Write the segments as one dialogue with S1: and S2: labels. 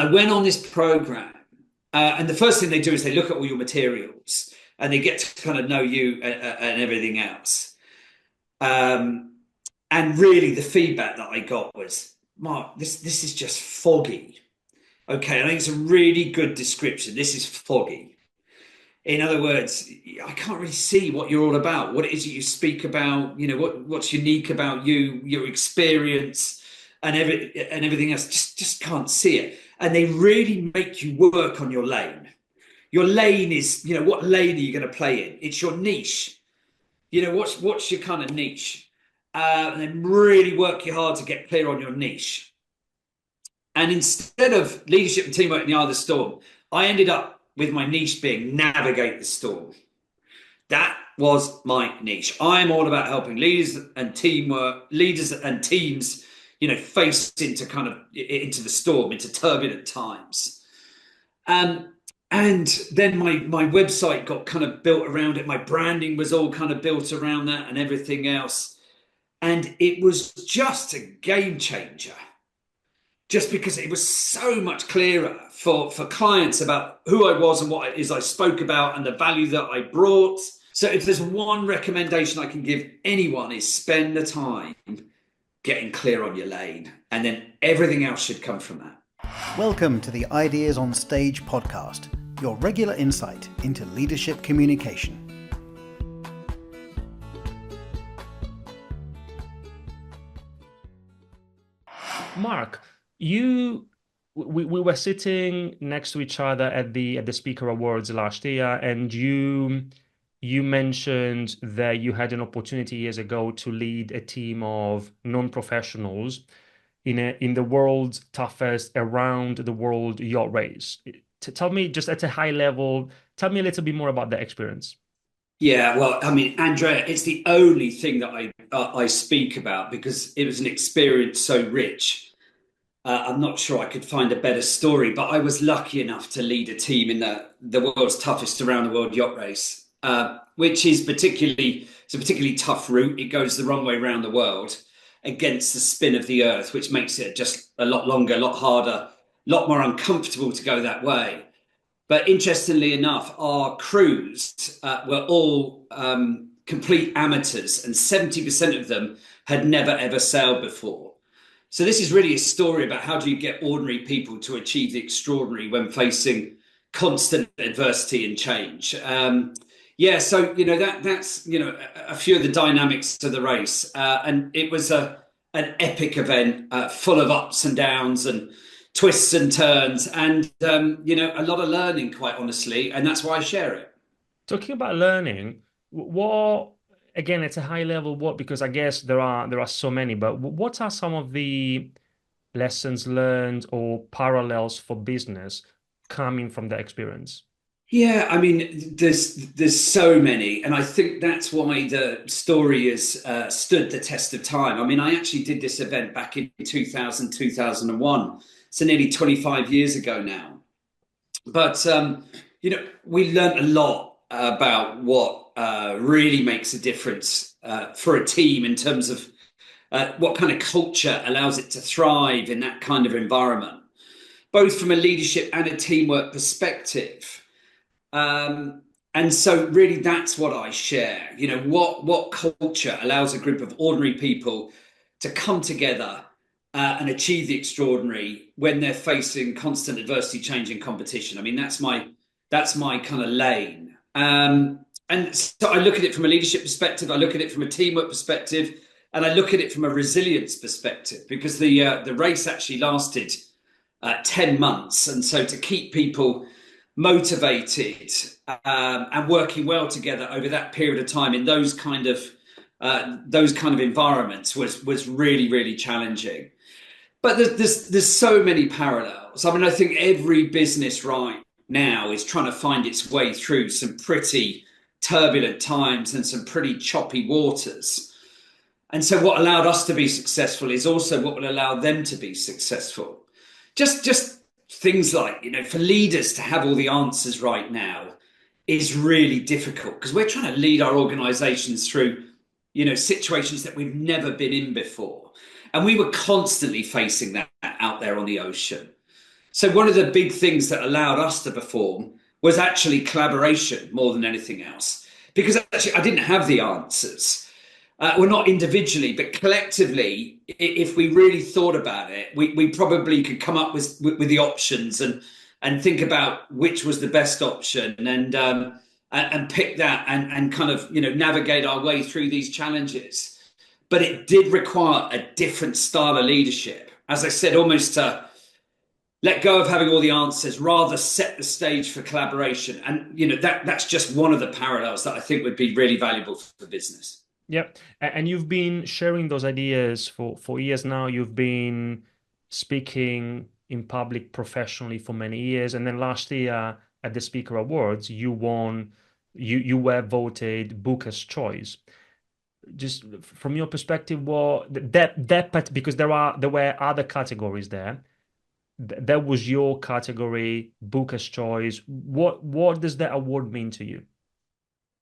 S1: I went on this program, and the first thing they do is they look at all your materials and they get to kind of know you and everything else. Um, and really, the feedback that I got was, Mark, this is just foggy. Okay, I think it's a really good description. This is foggy. In other words, I can't really see what you're all about, what it is that you speak about, what's unique about you, your experience, and everything else. Just can't see it. And they really make you work on your lane. Your lane is, what lane are you going to play in? It's your niche. What's your kind of niche? And then really work you hard to get clear on your niche. And instead of leadership and teamwork in the eye of the storm, I ended up with my niche being navigate the storm. That was my niche. I'm all about helping leaders and teams, face into the storm, into turbulent times. And then my website got kind of built around it. My branding was all kind of built around that and everything else. And it was just a game changer, just because it was so much clearer for clients about who I was and what it is I spoke about and the value that I brought. So if there's one recommendation I can give anyone, is spend the time getting clear on your lane, and then everything else should come from that.
S2: Welcome to the Ideas on Stage podcast, your regular insight into leadership communication.
S3: Mark, we were sitting next to each other at the Speaker Awards last year, and you mentioned that you had an opportunity years ago to lead a team of non-professionals in the world's toughest around the world yacht race. Tell me, just at a high level, tell me a little bit more about the experience.
S1: Yeah, well, I mean, Andrea, it's the only thing that I speak about because it was an experience so rich. I'm not sure I could find a better story, but I was lucky enough to lead a team in the world's toughest around the world yacht race, which is it's a particularly tough route. It goes the wrong way around the world against the spin of the earth, which makes it just a lot longer, a lot harder, a lot more uncomfortable to go that way. But interestingly enough, our crews were all complete amateurs, and 70% of them had never, ever sailed before. So this is really a story about how do you get ordinary people to achieve the extraordinary when facing constant adversity and change. So that's a few of the dynamics of the race, and it was an epic event full of ups and downs and twists and turns, and a lot of learning, quite honestly, and that's why I share it.
S3: Talking about learning, what, again, at a high level, because I guess there are so many, but what are some of the lessons learned or parallels for business coming from the experience?
S1: Yeah, I mean, there's so many, and I think that's why the story has stood the test of time. I mean, I actually did this event back in 2001. So nearly 25 years ago now. But, we learned a lot about what really makes a difference for a team in terms of what kind of culture allows it to thrive in that kind of environment, both from a leadership and a teamwork perspective. And so really that's what I share. What culture allows a group of ordinary people to come together and achieve the extraordinary when they're facing constant adversity, change, and competition. I mean, that's my kind of lane. And so I look at it from a leadership perspective, I look at it from a teamwork perspective, and I look at it from a resilience perspective, because the race actually lasted 10 months. And so to keep people motivated and working well together over that period of time in those kind of environments was really, really challenging. But there's so many parallels. I mean, I think every business right now is trying to find its way through some pretty turbulent times and some pretty choppy waters. And so what allowed us to be successful is also what will allow them to be successful. Just things like, for leaders to have all the answers right now is really difficult, because we're trying to lead our organizations through, situations that we've never been in before. And we were constantly facing that out there on the ocean. So one of the big things that allowed us to perform was actually collaboration more than anything else, because actually I didn't have the answers. Well, not individually, but collectively, if we really thought about it, we probably could come up with the options and think about which was the best option and pick that and kind of navigate our way through these challenges. But it did require a different style of leadership, as I said, almost to let go of having all the answers, rather set the stage for collaboration. And that's just one of the parallels that I think would be really valuable for business.
S3: Yeah, and you've been sharing those ideas for years now. You've been speaking in public professionally for many years, and then last year at the Speaker Awards, you won. You were voted Booker's Choice. Just from your perspective, what because there were other categories there. That was your category, Booker's Choice. What does that award mean to you?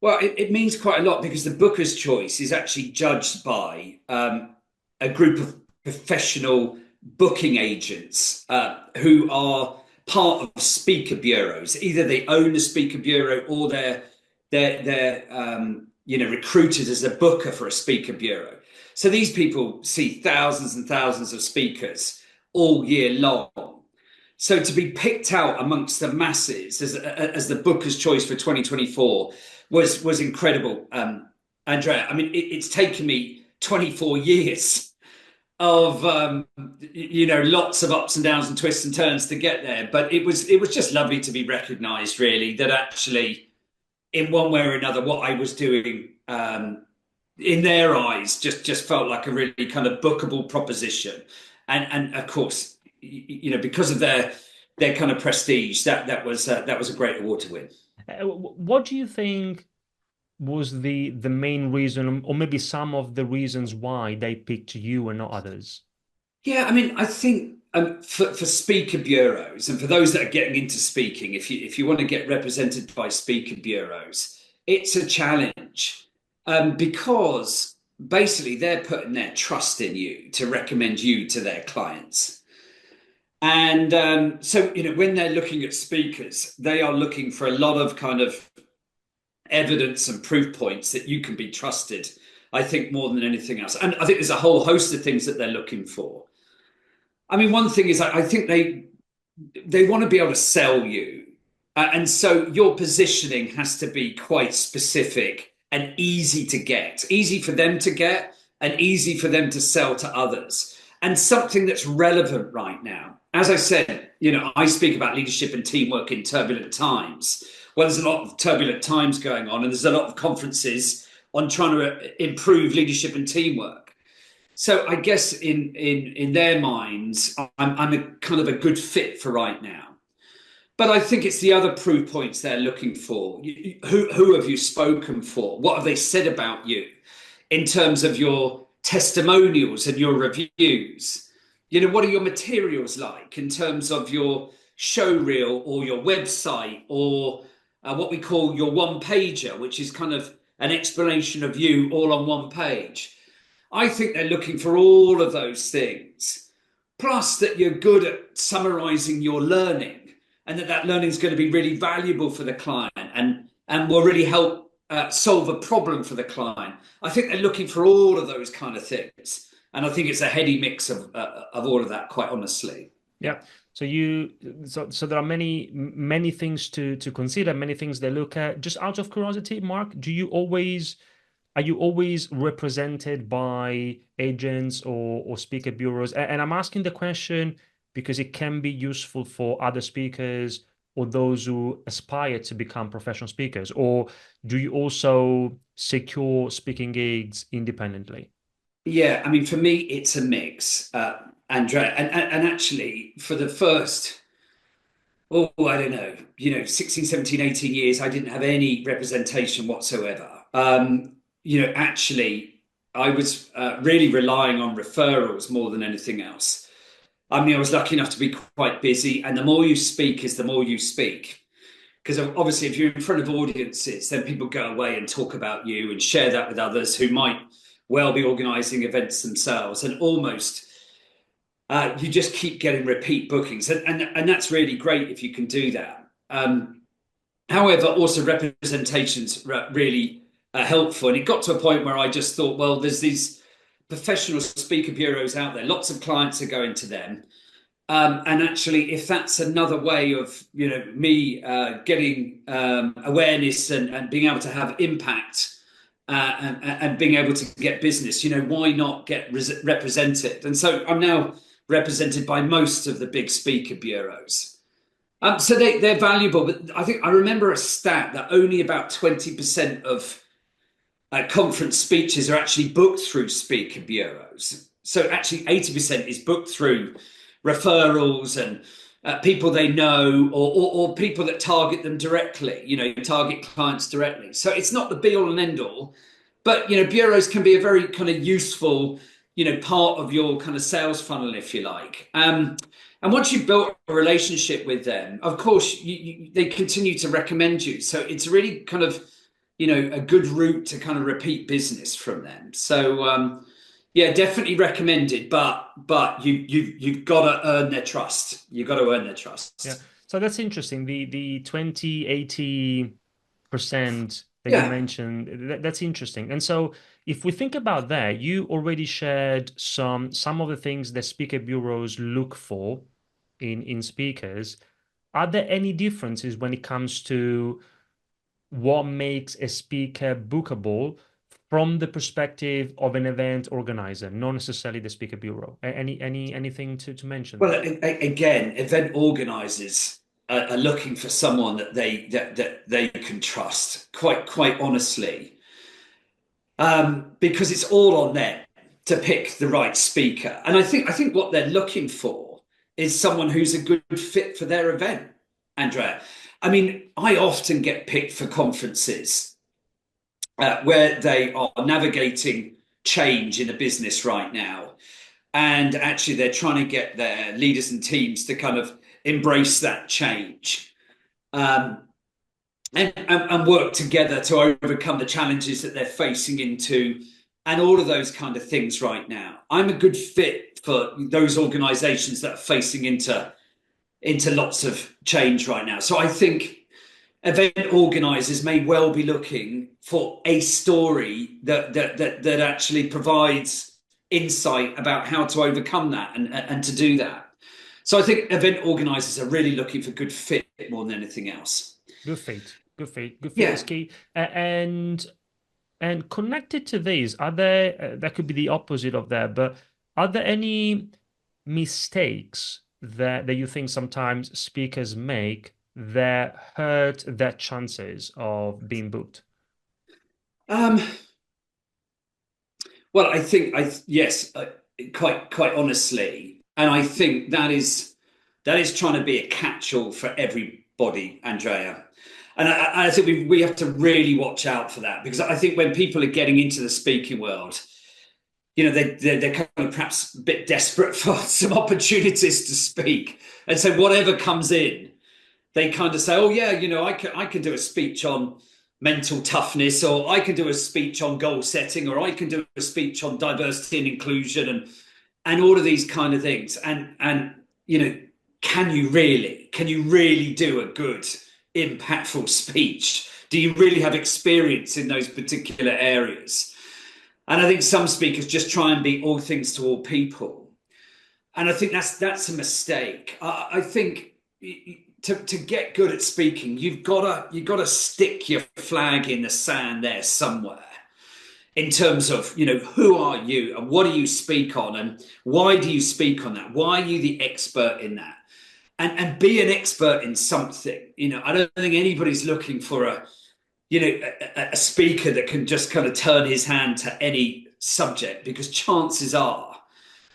S1: Well, it means quite a lot because the Booker's Choice is actually judged by a group of professional booking agents who are part of speaker bureaus. Either they own a speaker bureau or they're recruited as a booker for a speaker bureau. So these people see thousands and thousands of speakers all year long. So to be picked out amongst the masses as the Booker's Choice for 2024 was incredible, Andrea. I mean, it's taken me 24 years of lots of ups and downs and twists and turns to get there, but it was just lovely to be recognised. Really, that actually, in one way or another, what I was doing in their eyes just felt like a really kind of bookable proposition, and of course, because of their kind of prestige, that was a great award to win.
S3: What do you think was the main reason, or maybe some of the reasons why they picked you and not others?
S1: Yeah, I mean, I think for speaker bureaus and for those that are getting into speaking, if you want to get represented by speaker bureaus, it's a challenge because basically they're putting their trust in you to recommend you to their clients. And so, when they're looking at speakers, they are looking for a lot of kind of evidence and proof points that you can be trusted, I think, more than anything else. And I think there's a whole host of things that they're looking for. I mean, one thing is I think they want to be able to sell you. And so your positioning has to be quite specific and easy to get, easy for them to get and easy for them to sell to others. And something that's relevant right now. As I said, I speak about leadership and teamwork in turbulent times. Well, there's a lot of turbulent times going on, and there's a lot of conferences on trying to improve leadership and teamwork. So I guess in their minds, I'm a kind of a good fit for right now. But I think it's the other proof points they're looking for. Who have you spoken for? What have they said about you in terms of your testimonials and your reviews? What are your materials like in terms of your show reel or your website or what we call your one pager, which is kind of an explanation of you all on one page. I think they're looking for all of those things, plus that you're good at summarizing your learning and that learning is going to be really valuable for the client and will really help solve a problem for the client. I think they're looking for all of those kind of things. And I think it's a heady mix of all of that, quite honestly.
S3: Yeah. So there are many things to consider, many things they look at. Just out of curiosity, Mark, are you always represented by agents or speaker bureaus? And I'm asking the question because it can be useful for other speakers or those who aspire to become professional speakers. Or do you also secure speaking gigs independently?
S1: Yeah, I mean, for me, it's a mix, Andrea. And actually, for the first, I don't know, 16, 17, 18 years, I didn't have any representation whatsoever. Actually, I was really relying on referrals more than anything else. I mean, I was lucky enough to be quite busy, and the more you speak is the more you speak. Because obviously, if you're in front of audiences, then people go away and talk about you and share that with others who might well be organising events themselves. And almost you just keep getting repeat bookings, and that's really great if you can do that. However, also representations really helpful, and it got to a point where I just thought, well, there's these professional speaker bureaus out there. Lots of clients are going to them. And actually, if that's another way of me getting awareness and being able to have impact and being able to get business, why not get represented? And so I'm now represented by most of the big speaker bureaus. So they're valuable, but I remember a stat that only about 20% of conference speeches are actually booked through speaker bureaus. So actually 80% is booked through referrals and people they know, or people that target them directly, target clients directly. So it's not the be all and end all, but bureaus can be a very kind of useful part of your kind of sales funnel, if you like. And once you've built a relationship with them, of course they continue to recommend you, so it's really kind of a good route to kind of repeat business from them. So yeah, definitely recommended, but you've got to earn their trust. You've got to earn their trust.
S3: Yeah. So that's interesting. The 20-80% that you
S1: Yeah.
S3: mentioned, that's interesting. And so if we think about that, you already shared some of the things that speaker bureaus look for in speakers. Are there any differences when it comes to what makes a speaker bookable from the perspective of an event organizer, not necessarily the speaker bureau? Anything to mention?
S1: Well, again, event organizers are looking for someone that they can trust, quite honestly, because it's all on them to pick the right speaker. And I think what they're looking for is someone who's a good fit for their event, Andrea. I mean, I often get picked for conferences where they are navigating change in a business right now. And actually, they're trying to get their leaders and teams to kind of embrace that change and work together to overcome the challenges that they're facing into and all of those kind of things right now. I'm a good fit for those organizations that are facing into lots of change right now. So I think event organizers may well be looking for a story that actually provides insight about how to overcome that and to do that. So I think event organizers are really looking for good fit more than anything else.
S3: Good fit
S1: Yeah.
S3: is key. And connected to these, are there, that could be the opposite of that, but are there any mistakes that you think sometimes speakers make that hurt their chances of being booked?
S1: Well, I think yes, quite honestly, and I think that is trying to be a catch-all for everybody, Andrea. And I think we have to really watch out for that, because I think when people are getting into the speaking world, they're kind of perhaps a bit desperate for some opportunities to speak, and so whatever comes in, they kind of say, oh yeah, I can do a speech on mental toughness, or I can do a speech on goal setting, or I can do a speech on diversity and inclusion, and all of these kind of things. And can you really do a good, impactful speech? Do you really have experience in those particular areas? And I think some speakers just try and be all things to all people, and I think that's a mistake. I think to get good at speaking, you've got to stick your flag in the sand there somewhere, in terms of who are you and what do you speak on and why do you speak on that? Why are you the expert in that? And be an expert in something. I don't think anybody's looking for a speaker that can just kind of turn his hand to any subject, because chances are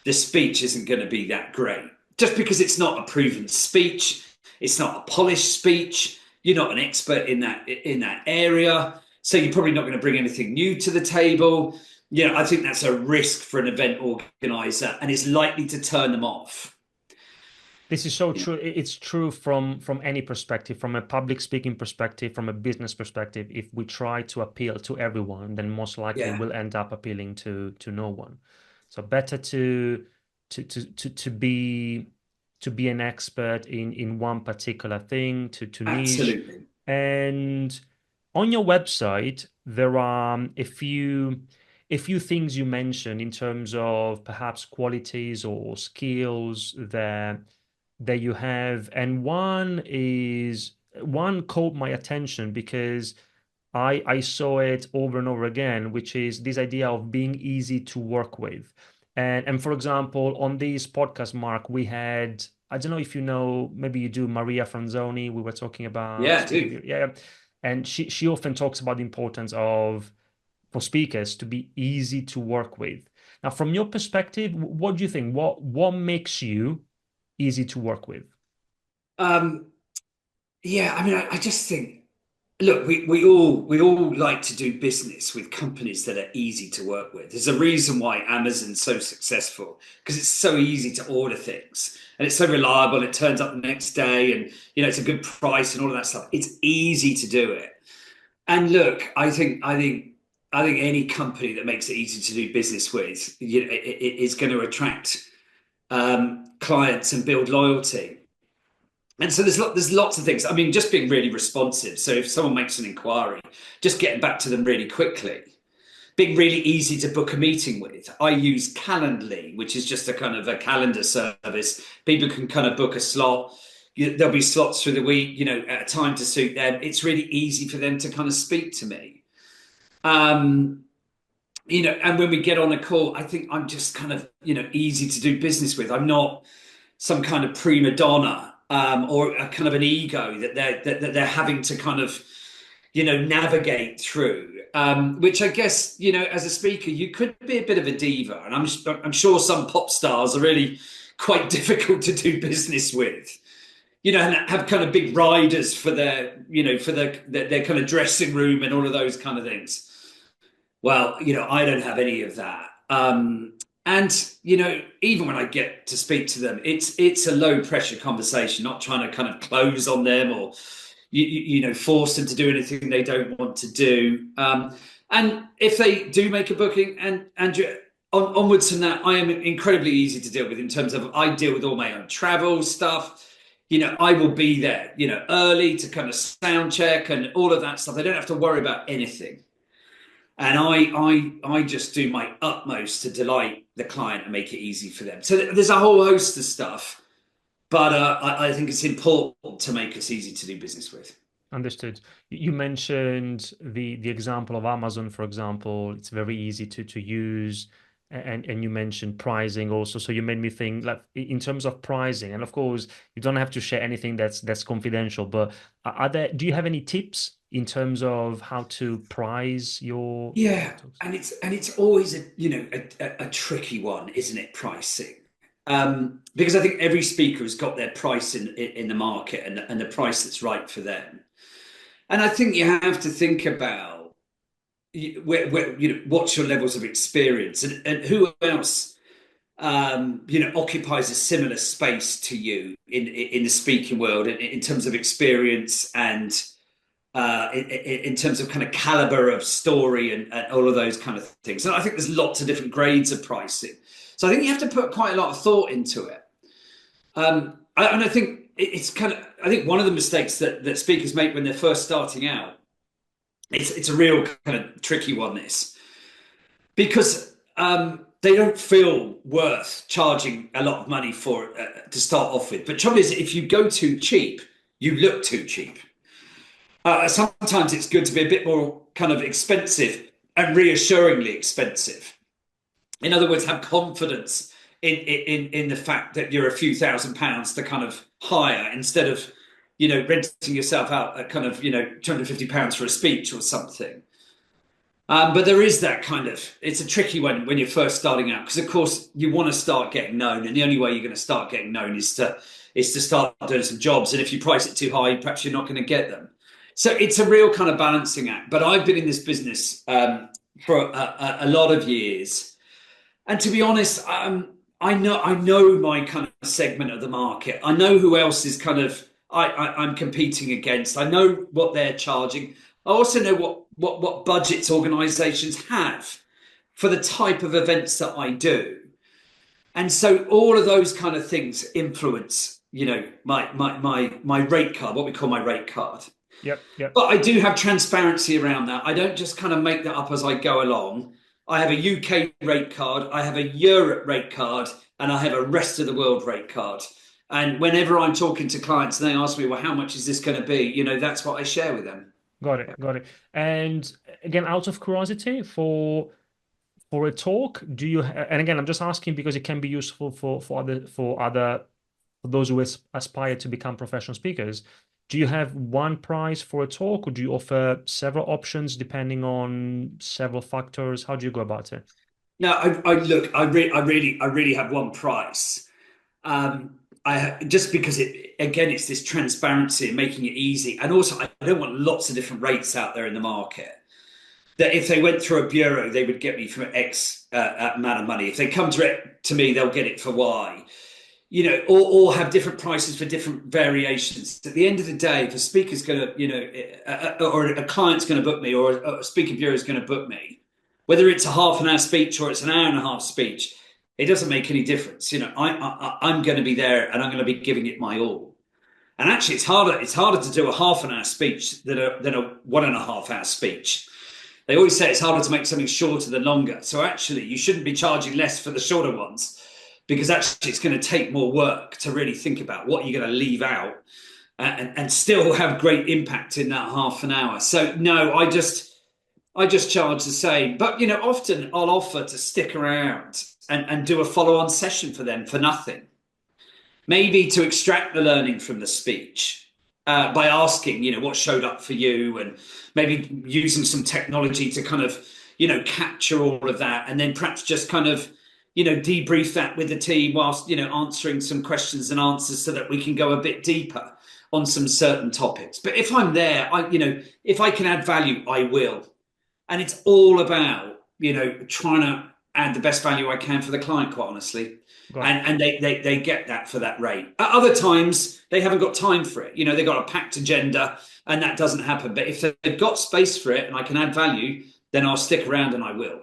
S1: the speech isn't going to be that great. Just because it's not a proven speech, it's not a polished speech, you're not an expert in that area, so you're probably not going to bring anything new to the table. I think that's a risk for an event organizer, and it's likely to turn them off.
S3: This is so true. It's true from any perspective, from a public speaking perspective, from a business perspective. If we try to appeal to everyone, then most likely we'll end up appealing to no one. So better to to be an expert in one particular thing, to niche.
S1: Absolutely.
S3: And on your website, there are a few things you mentioned in terms of perhaps qualities or skills that you have. And one caught my attention because I saw it over and over again, which is this idea of being easy to work with. And for example, on this podcast, Mark, we had, I don't know if you know, maybe you do, Maria Franzoni. We were talking about
S1: Yeah, I
S3: speaking.
S1: do.
S3: Yeah. And she often talks about the importance of for speakers to be easy to work with. Now, from your perspective, what do you think? What makes you easy to work with?
S1: Um, yeah, I mean, I just think, look, we all like to do business with companies that are easy to work with. There's a reason why Amazon's so successful, because it's so easy to order things and it's so reliable. It turns up the next day, and it's a good price and all of that stuff. It's easy to do it. And look, I think any company that makes it easy to do business with, is going to attract clients and build loyalty. And so there's lots of things. I mean, just being really responsive. So if someone makes an inquiry, just getting back to them really quickly, being really easy to book a meeting with. I use Calendly, which is just a kind of a calendar service. People can kind of book a slot. There'll be slots through the week, at a time to suit them. It's really easy for them to kind of speak to me. And when we get on a call, I think I'm just kind of, easy to do business with. I'm not some kind of prima donna, or a kind of an ego that they're having to kind of, navigate through. Which I guess, as a speaker, you could be a bit of a diva, and I'm sure some pop stars are really quite difficult to do business with. And have kind of big riders for their, for their kind of dressing room and all of those kind of things. Well, I don't have any of that. And even when I get to speak to them, it's a low pressure conversation, not trying to kind of close on them or force them to do anything they don't want to do. And if they do make a booking, and onwards from that, I am incredibly easy to deal with in terms of I deal with all my own travel stuff. I will be there, early to kind of sound check and all of that stuff. I don't have to worry about anything. And I just do my utmost to delight the client and make it easy for them. So there's a whole host of stuff, but I think it's important to make us easy to do business with.
S3: Understood. You mentioned the example of Amazon, for example. It's very easy to use, and you mentioned pricing also. So you made me think, like, in terms of pricing, and of course you don't have to share anything that's confidential, but do you have any tips in terms of how to price your
S1: Yeah,
S3: talks?
S1: and it's always a tricky one, isn't it? Pricing. Because I think every speaker has got their price in the market, and the price that's right for them. And I think you have to think about what's your levels of experience, and who else occupies a similar space to you in the speaking world in terms of experience and in terms of kind of caliber of story and all of those kind of things. And I think there's lots of different grades of pricing. So I think you have to put quite a lot of thought into it. And I think it's kind of, I think one of the mistakes that speakers make when they're first starting out, it's a real kind of tricky one, this, because they don't feel worth charging a lot of money for to start off with. But trouble is, if you go too cheap, you look too cheap. Sometimes it's good to be a bit more kind of expensive and reassuringly expensive. In other words, have confidence in the fact that you're a few £1,000s to kind of hire, instead of renting yourself out at kind of £250 for a speech or something. But there is that kind of, it's a tricky one when you're first starting out, because of course you want to start getting known, and the only way you're going to start getting known is to start doing some jobs. And if you price it too high, perhaps you're not going to get them. So it's a real kind of balancing act. But I've been in this business for a lot of years, and to be honest, I know my kind of segment of the market. I know who else is kind of I'm competing against. I know what they're charging. I also know what budgets organisations have for the type of events that I do. And so all of those kind of things influence, my rate card, what we call my rate card.
S3: Yep. Yep.
S1: But I do have transparency around that. I don't just kind of make that up as I go along. I have a UK rate card, I have a Europe rate card, and I have a rest of the world rate card. And whenever I'm talking to clients and they ask me, well, how much is this going to be? That's what I share with them.
S3: Got it. Got it. And again, out of curiosity, for a talk, do you and again, I'm just asking because it can be useful for those who aspire to become professional speakers. Do you have one price for a talk, or do you offer several options depending on several factors? How do you go about it?
S1: No, I really have one price. I just because it's this transparency and making it easy, and also I don't want lots of different rates out there in the market. That if they went through a bureau, they would get me for X amount of money. If they come direct to me, they'll get it for Y. Or have different prices for different variations. At the end of the day, if a speaker's going to, or a client's going to book me, or a speaker bureau is going to book me, whether it's a half an hour speech or it's an hour and a half speech, it doesn't make any difference. I'm going to be there and I'm going to be giving it my all. And actually, it's harder to do a half an hour speech than a 1.5 hour speech. They always say it's harder to make something shorter than longer. So actually, you shouldn't be charging less for the shorter ones, because actually it's going to take more work to really think about what you're going to leave out and still have great impact in that half an hour. So no, I just charge the same. But often I'll offer to stick around and do a follow-on session for them for nothing. Maybe to extract the learning from the speech. By asking, what showed up for you, and maybe using some technology to kind of, capture all of that, and then perhaps just kind of, debrief that with the team whilst, answering some questions and answers so that we can go a bit deeper on some certain topics. But if I'm there, if I can add value, I will. And it's all about, trying to add the best value I can for the client, quite honestly. And they get that for that rate. At other times, they haven't got time for it. They've got a packed agenda and that doesn't happen. But if they've got space for it and I can add value, then I'll stick around and I will.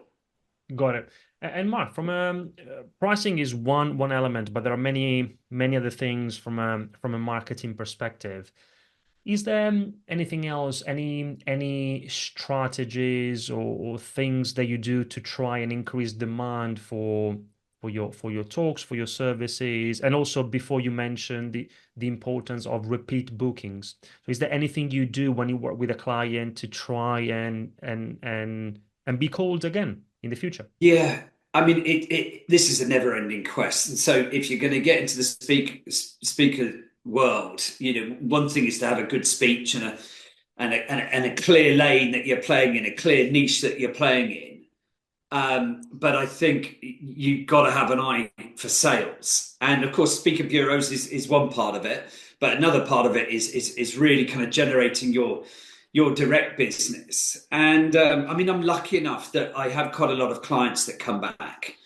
S3: Got it. And Mark, from pricing is one element, but there are many other things from a marketing perspective. Is there anything else, any strategies or things that you do to try and increase demand for your talks, for your services, and also before you mentioned the importance of repeat bookings? So is there anything you do when you work with a client to try and be called again in the future?
S1: Yeah. I mean, this is a never-ending quest. And so if you're going to get into the speaker world, one thing is to have a good speech and a clear lane that you're playing in, a clear niche that you're playing in. But I think you've got to have an eye for sales. And of course, speaker bureaus is one part of it, but another part of it is really kind of generating your direct business. And I'm lucky enough that I have quite a lot of clients that come back.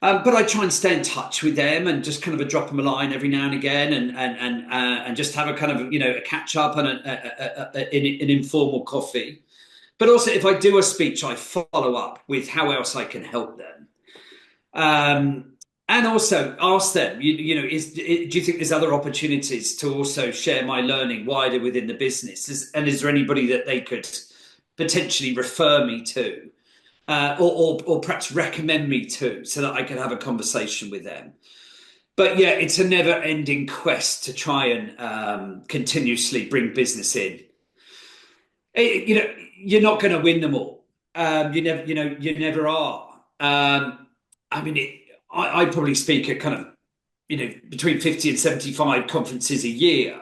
S1: But I try and stay in touch with them and just kind of drop them a line every now and again, and just have a kind of a catch up and an informal coffee. But also, if I do a speech, I follow up with how else I can help them, and also ask them, do you think there's other opportunities to also share my learning wider within the business? And is there anybody that they could potentially refer me to? Or perhaps recommend me to, so that I can have a conversation with them. But yeah, it's a never-ending quest to try and continuously bring business in. You're not going to win them all. You never are. I probably speak at kind of, between 50 and 75 conferences a year.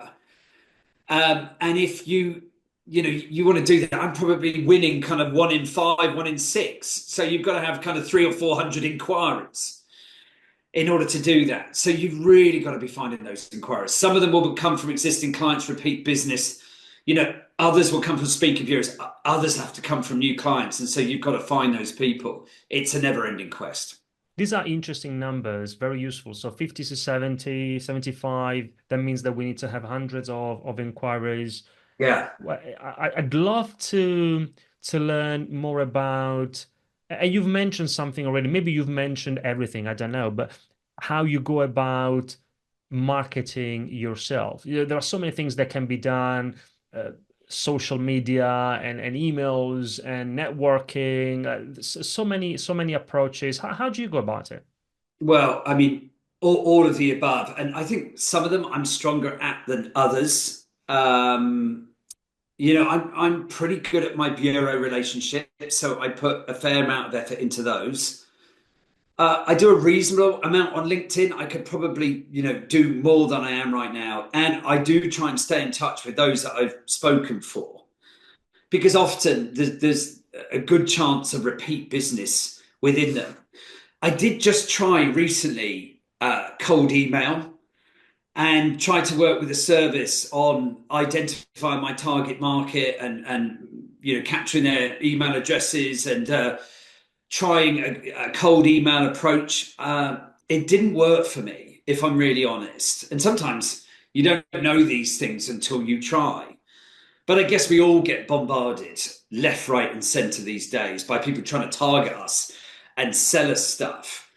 S1: And if you want to do that, I'm probably winning kind of 1 in 5, 1 in 6. So you've got to have kind of 300 or 400 inquiries in order to do that. So you've really got to be finding those inquiries. Some of them will come from existing clients, repeat business. Others will come from speaker bureaus. Others have to come from new clients. And so you've got to find those people. It's a never-ending quest.
S3: These are interesting numbers, very useful. So 50 to 70, 75, that means that we need to have hundreds of inquiries.
S1: Yeah.
S3: I'd love to learn more about, and you've mentioned something already. Maybe you've mentioned everything, I don't know, but how you go about marketing yourself. There are so many things that can be done, uh, social media and emails and networking, so many approaches. How do you go about it?
S1: Well, I mean, all of the above. And I think some of them I'm stronger at than others. I'm pretty good at my bureau relationships, so I put a fair amount of effort into those. I do a reasonable amount on LinkedIn. I could probably, do more than I am right now. And I do try and stay in touch with those that I've spoken for, because often there's a good chance of repeat business within them. I did just try recently cold email and try to work with a service on identifying my target market and capturing their email addresses and trying a cold email approach. It didn't work for me, if I'm really honest. And sometimes you don't know these things until you try. But I guess we all get bombarded left, right, and center these days by people trying to target us and sell us stuff.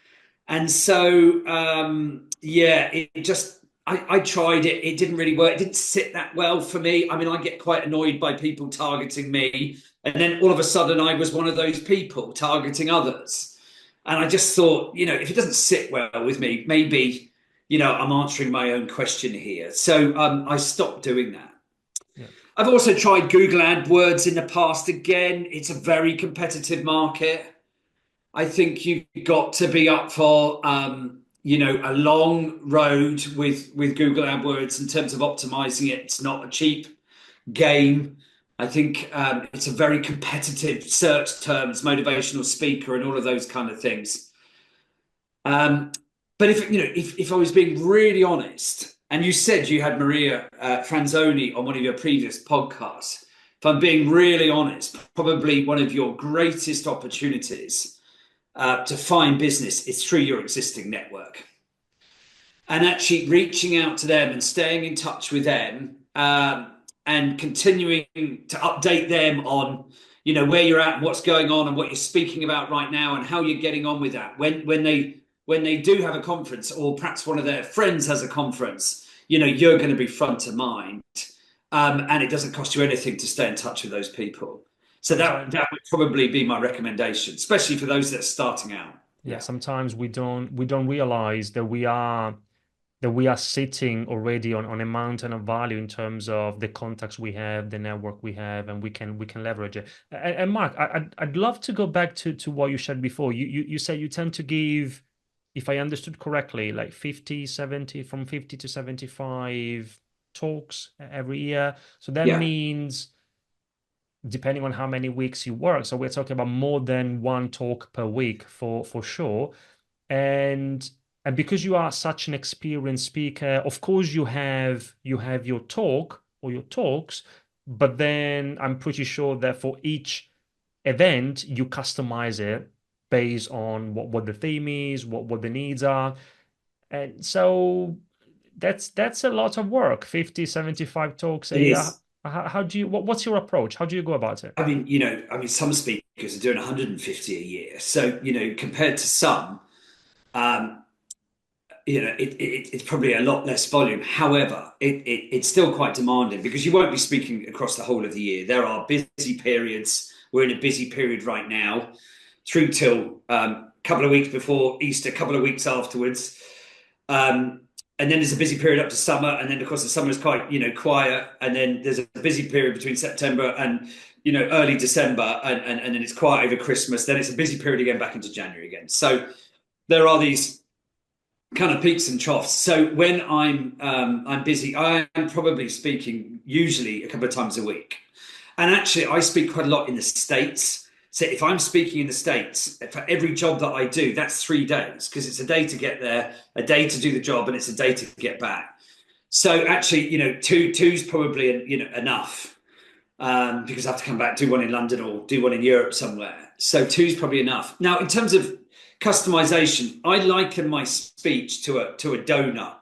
S1: And so, yeah, it just, I tried it. It didn't really work. It didn't sit that well for me. I mean, I get quite annoyed by people targeting me. And then all of a sudden, I was one of those people targeting others. And I just thought, if it doesn't sit well with me, maybe, I'm answering my own question here. So I stopped doing that.
S3: Yeah.
S1: I've also tried Google AdWords in the past. Again, it's a very competitive market. I think you've got to be up for, a long road with Google AdWords in terms of optimizing it. It's not a cheap game. I think it's a very competitive search terms, motivational speaker, and all of those kind of things. But if I was being really honest, and you said you had Maria Franzoni on one of your previous podcasts, if I'm being really honest, probably one of your greatest opportunities to find business is through your existing network, and actually reaching out to them and staying in touch with them, and continuing to update them on where you're at and what's going on and what you're speaking about right now and how you're getting on with that. When they do have a conference, or perhaps one of their friends has a conference, you're going to be front of mind, and it doesn't cost you anything to stay in touch with those people. So that would probably be my recommendation, especially for those that are starting out.
S3: Yeah, sometimes we don't realize that we are sitting already on a mountain of value in terms of the contacts we have, the network we have, and we can leverage it. And Mark, I'd love to go back to what you said before. You said you tend to give, if I understood correctly, like 50, 70, from 50 to 75 talks every year. So that means, depending on how many weeks you work, so we're talking about more than one talk per week for sure. And because you are such an experienced speaker, of course you have your talk or your talks, but then I'm pretty sure that for each event you customize it based on what the theme is, what the needs are. And so that's a lot of work, 50, 75 talks a
S1: It
S3: year.
S1: is.
S3: How do you, what's your approach? How do you go about it?
S1: I mean, some speakers are doing 150 a year. So, compared to some, um, it's probably a lot less volume. However, it's still quite demanding, because you won't be speaking across the whole of the year. There are busy periods. We're in a busy period right now, through till a couple of weeks before Easter, a couple of weeks afterwards. And then there's a busy period up to summer, and then of course the summer is quite quiet, and then there's a busy period between September and early December, and then it's quiet over Christmas. Then it's a busy period again back into January again. So there are these kind of peaks and troughs. So when I'm busy, I am probably speaking usually a couple of times a week, and actually I speak quite a lot in the States. So if I'm speaking in the States, for every job that I do, that's 3 days, because it's a day to get there, a day to do the job, and it's a day to get back. So actually, two's probably enough, because I have to come back, do one in London or do one in Europe somewhere. So two's probably enough. Now, in terms of customization, I liken my speech to a donut,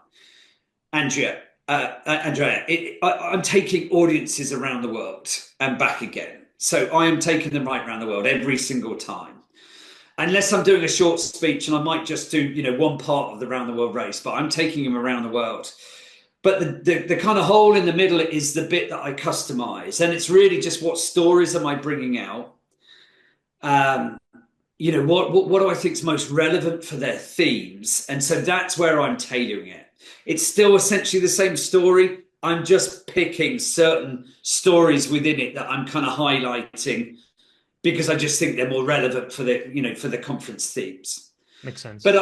S1: Andrea. I'm taking audiences around the world and back again. So I am taking them right around the world every single time. unless I'm doing a short speech, and I might just do, one part of the round the world race, but I'm taking them around the world. But the kind of hole in the middle is the bit that I customize. And it's really just, what stories am I bringing out? What do I think is most relevant for their themes? And so that's where I'm tailoring it. It's still essentially the same story. I'm just picking certain stories within it that I'm kind of highlighting because I just think they're more relevant for the conference themes.
S3: Makes sense.
S1: But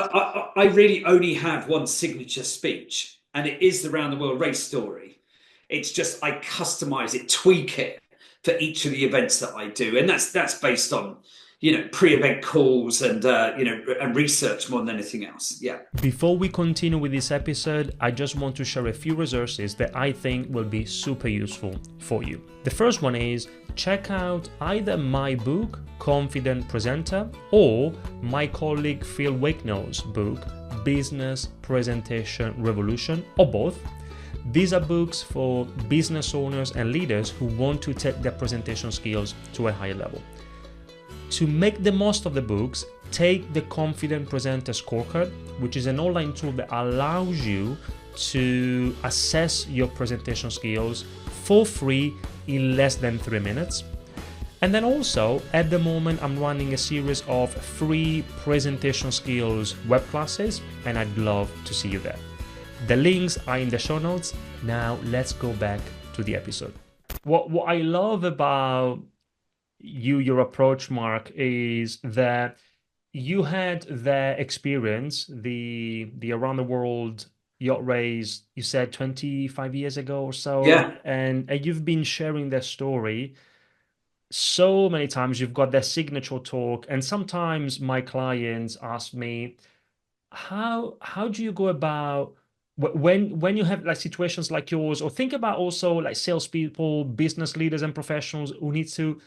S1: I really only have one signature speech, and it is the round the world race story. It's just I customize it, tweak it for each of the events that I do, and that's based on pre-event calls and and research more than anything else. Yeah.
S3: Before we continue with this episode, I just want to share a few resources that I think will be super useful for you. The first one is check out either my book, Confident Presenter, or my colleague Phil Wakenow's book, Business Presentation Revolution, or both. These are books for business owners and leaders who want to take their presentation skills to a higher level. To make the most of the books, take the Confident Presenter Scorecard, which is an online tool that allows you to assess your presentation skills for free in less than 3 minutes. And then also, at the moment, I'm running a series of free presentation skills web classes, and I'd love to see you there. The links are in the show notes. Now, let's go back to the episode. What I love about your approach, Mark, is that you had the experience, the around the world yacht race, you said 25 years ago or so.
S1: Yeah.
S3: And you've been sharing their story so many times. You've got their signature talk. And sometimes my clients ask me, how do you go about when you have like situations like yours, or think about also like salespeople, business leaders and professionals who need to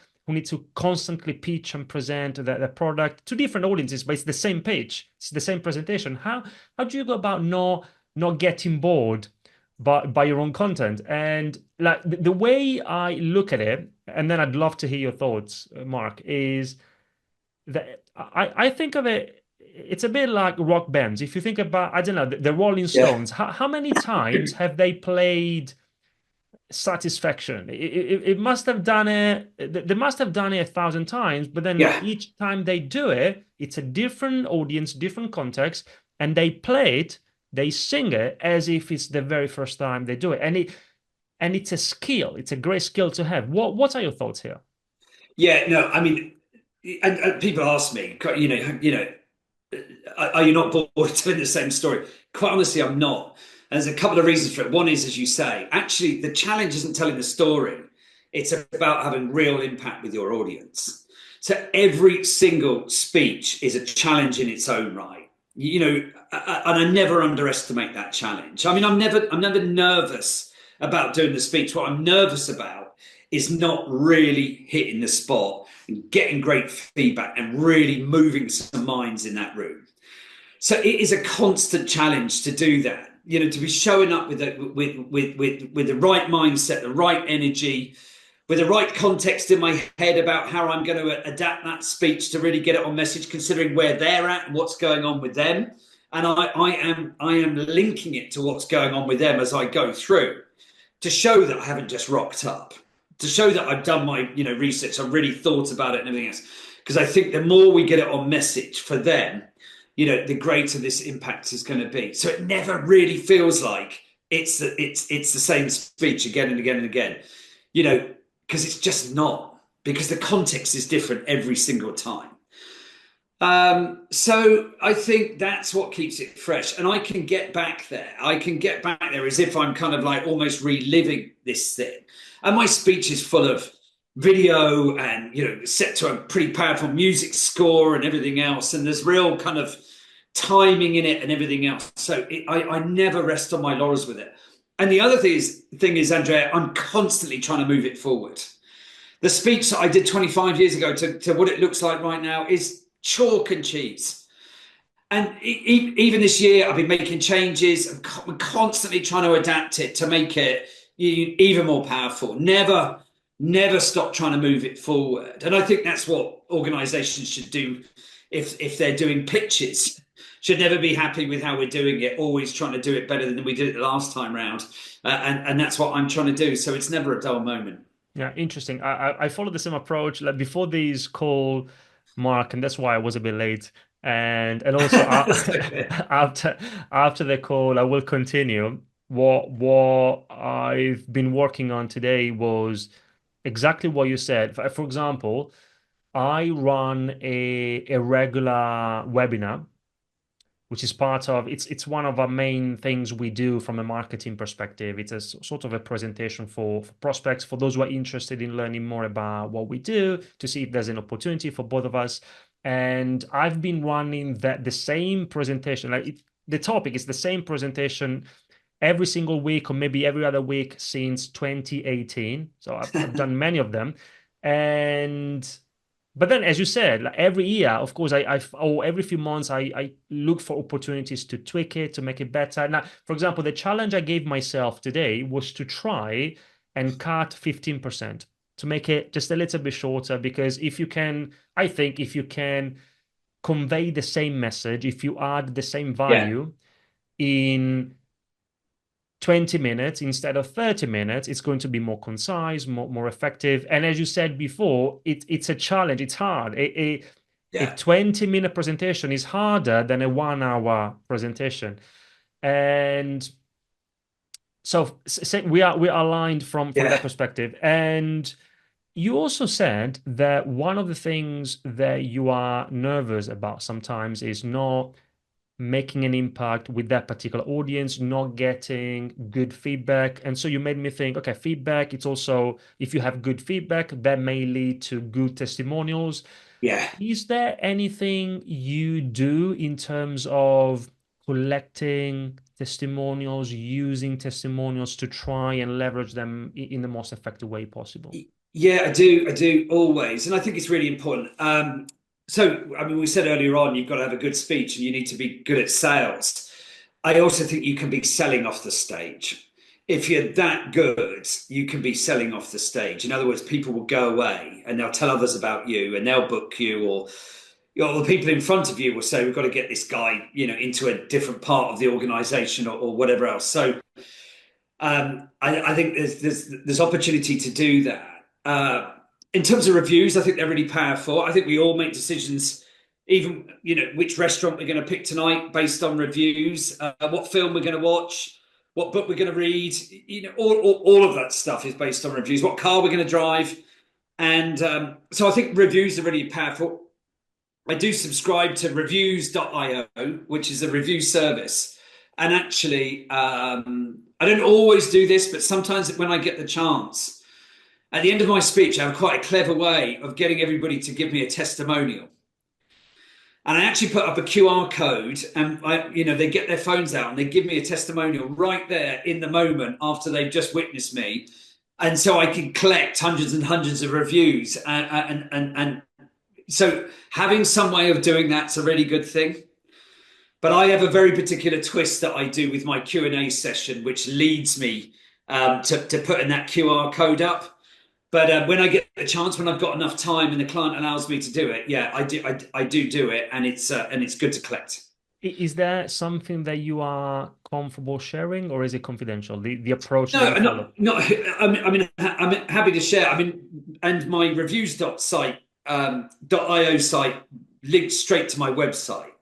S3: constantly pitch and present the product to different audiences, but it's the same pitch, it's the same presentation. How do you go about not getting bored by your own content? And like the way I look at it, and then I'd love to hear your thoughts, Mark, is that I think of it, it's a bit like rock bands. If you think about, I don't know, the Rolling Stones, how many times have they played Satisfaction? It must have done it. They must have done it 1,000 times, but then each time they do it, it's a different audience, different context, and they play it, they sing it as if it's the very first time they do it, and it's a skill. It's a great skill to have. What are your thoughts here?
S1: Yeah, no, I mean, and people ask me, are you not bored telling the same story? Quite honestly, I'm not. And there's a couple of reasons for it. One is, as you say, actually, the challenge isn't telling the story. It's about having real impact with your audience. So every single speech is a challenge in its own right. And I never underestimate that challenge. I mean, I'm never nervous about doing the speech. What I'm nervous about is not really hitting the spot and getting great feedback and really moving some minds in that room. So it is a constant challenge to do that. To be showing up with the right mindset, the right energy, with the right context in my head about how I'm going to adapt that speech to really get it on message, considering where they're at and what's going on with them. And I am linking it to what's going on with them as I go through, to show that I haven't just rocked up, to show that I've done my research, I've really thought about it and everything else. Because I think the more we get it on message for them, the greater this impact is going to be. So it never really feels like it's the same speech again and again and again, because it's just not, because the context is different every single time. So I think that's what keeps it fresh. And I can get back there. As if I'm kind of like almost reliving this thing. And my speech is full of video and, set to a pretty powerful music score and everything else. And there's real kind of timing in it and everything else. So I never rest on my laurels with it. And the other thing is, Andrea, I'm constantly trying to move it forward. The speech that I did 25 years ago to what it looks like right now is chalk and cheese. And even this year, I've been making changes. I'm constantly trying to adapt it to make it even more powerful. Never stop trying to move it forward. And I think that's what organizations should do if they're doing pitches, should never be happy with how we're doing it, always trying to do it better than we did it the last time round. And that's what I'm trying to do. So it's never a dull moment.
S3: Yeah, interesting. I follow the same approach. Like before this call, Mark, and that's why I was a bit late. And also after the call, I will continue. What I've been working on today was exactly what you said. For example, I run a regular webinar, which is part of it's one of our main things we do from a marketing perspective. It's a sort of a presentation for prospects, for those who are interested in learning more about what we do, to see if there's an opportunity for both of us. And I've been running the same presentation, the topic is the same presentation every single week or maybe every other week since 2018. So I've done many of them. But then, as you said, like every year, of course, or every few months, I look for opportunities to tweak it, to make it better. Now, for example, the challenge I gave myself today was to try and cut 15%, to make it just a little bit shorter, because I think if you can convey the same message, if you add the same value in 20 minutes instead of 30 minutes, it's going to be more concise, more effective. And as you said before, it's a challenge. It's hard. A 20-minute presentation is harder than a 1-hour presentation. And so we are aligned from that perspective. And you also said that one of the things that you are nervous about sometimes is not making an impact with that particular audience, not getting good feedback. And so you made me think, okay, feedback, it's also, if you have good feedback, that may lead to good testimonials.
S1: Yeah.
S3: Is there anything you do in terms of collecting testimonials, using testimonials to try and leverage them in the most effective way possible?
S1: Yeah, I do always. And I think it's really important. So, I mean, we said earlier on, you've got to have a good speech and you need to be good at sales. I also think you can be selling off the stage. If you're that good, you can be selling off the stage. In other words, people will go away and they'll tell others about you and they'll book you, or the people in front of you will say, we've got to get this guy, into a different part of the organization or whatever else. So I think there's opportunity to do that. In terms of reviews, I think they're really powerful. I think we all make decisions, even, which restaurant we're going to pick tonight based on reviews, what film we're going to watch, what book we're going to read, all of that stuff is based on reviews, what car we're going to drive. And so I think reviews are really powerful. I do subscribe to reviews.io, which is a review service. And actually, I don't always do this, but sometimes when I get the chance, at the end of my speech, I have quite a clever way of getting everybody to give me a testimonial. And I actually put up a QR code and they get their phones out and they give me a testimonial right there in the moment after they've just witnessed me. And so I can collect hundreds and hundreds of reviews. And so having some way of doing that's a really good thing. But I have a very particular twist that I do with my Q&A session, which leads me to putting that QR code up. But when I get the chance, when I've got enough time and the client allows me to do it, I do it, and it's good to collect.
S3: Is there something that you are comfortable sharing, or is it confidential? The approach?
S1: No, I'm happy to share. I mean, and my reviews.io site links straight to my website,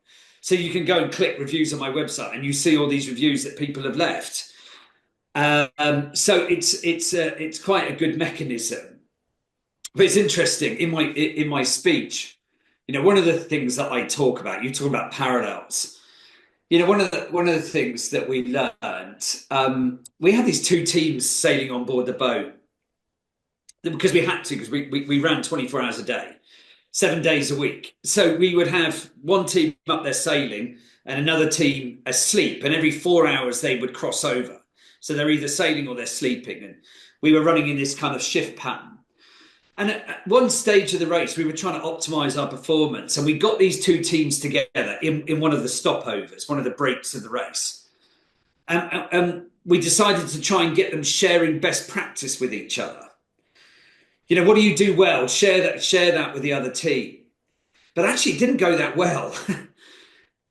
S1: so you can go and click reviews on my website, and you see all these reviews that people have left. So it's quite a good mechanism, but it's interesting in my speech. One of the things that I talk about, you talk about parallels. One of the things that we learned, we had these two teams sailing on board the boat because we had to, because we ran 24 hours a day, 7 days a week. So we would have one team up there sailing and another team asleep, and every 4 hours they would cross over. So they're either sailing or they're sleeping. And we were running in this kind of shift pattern. And at one stage of the race, we were trying to optimize our performance. And we got these two teams together in one of the stopovers, one of the breaks of the race. And we decided to try and get them sharing best practice with each other. What do you do well? Share that with the other team. but actually it didn't go that well.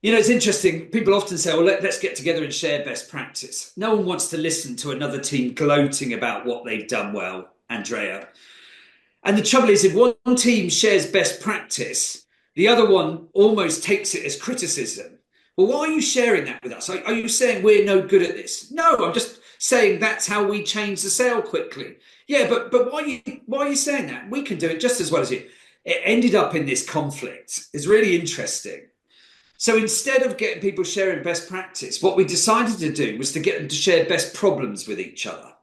S1: It's interesting. People often say, well, let's get together and share best practice. No one wants to listen to another team gloating about what they've done well, Andrea. And the trouble is, if one team shares best practice, the other one almost takes it as criticism. Well, why are you sharing that with us? Are you saying we're no good at this? No, I'm just saying that's how we change the sale quickly. Yeah, but why are you saying that? We can do it just as well as you. It ended up in this conflict. It's really interesting. So instead of getting people sharing best practice, what we decided to do was to get them to share best problems with each other.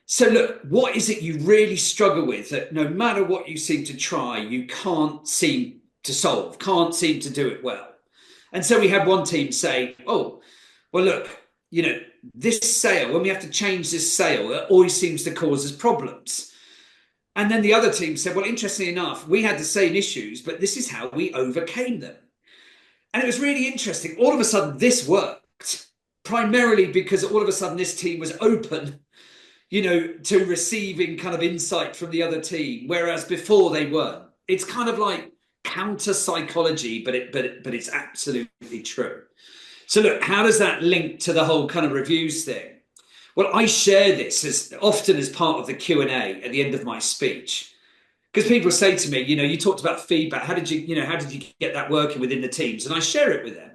S1: So look, what is it you really struggle with that no matter what you seem to try, you can't seem to solve, can't seem to do it well? And so we had one team say, oh, well, look, this sale, when we have to change this sale, it always seems to cause us problems. And then the other team said, well, interestingly enough, we had the same issues, but this is how we overcame them. And it was really interesting. All of a sudden, this worked, primarily because all of a sudden this team was open, to receiving kind of insight from the other team, whereas before they weren't. It's kind of like counter psychology, but it's absolutely true. So look, how does that link to the whole kind of reviews thing? Well, I share this as often as part of the Q&A at the end of my speech. Because people say to me, you talked about feedback. How did you get that working within the teams? And I share it with them.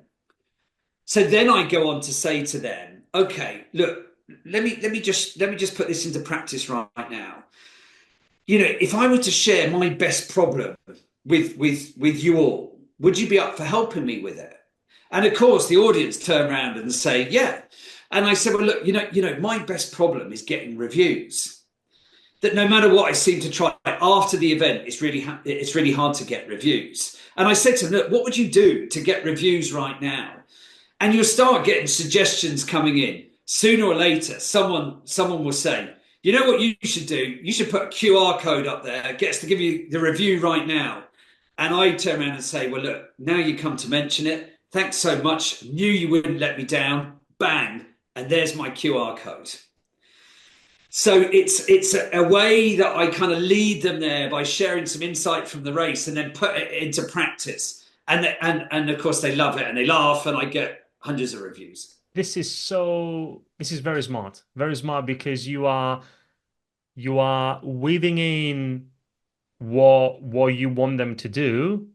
S1: So then I go on to say to them, okay, look, let me just put this into practice right now. If I were to share my best problem with you all, would you be up for helping me with it? And of course, the audience turn around and say, yeah. And I said, well, look, my best problem is getting reviews. That no matter what I seem to try after the event, it's really hard to get reviews. And I said to them, look, what would you do to get reviews right now? And you'll start getting suggestions coming in. Sooner or later, someone will say, you know what you should do? You should put a QR code up there, get us to give you the review right now. And I turn around and say, well, look, now you come to mention it. Thanks so much. Knew you wouldn't let me down. Bang. And there's my QR code. So it's a way that I kind of lead them there by sharing some insight from the race and then put it into practice. And of course they love it and they laugh and I get hundreds of reviews.
S3: This is very smart because you are weaving in what you want them to do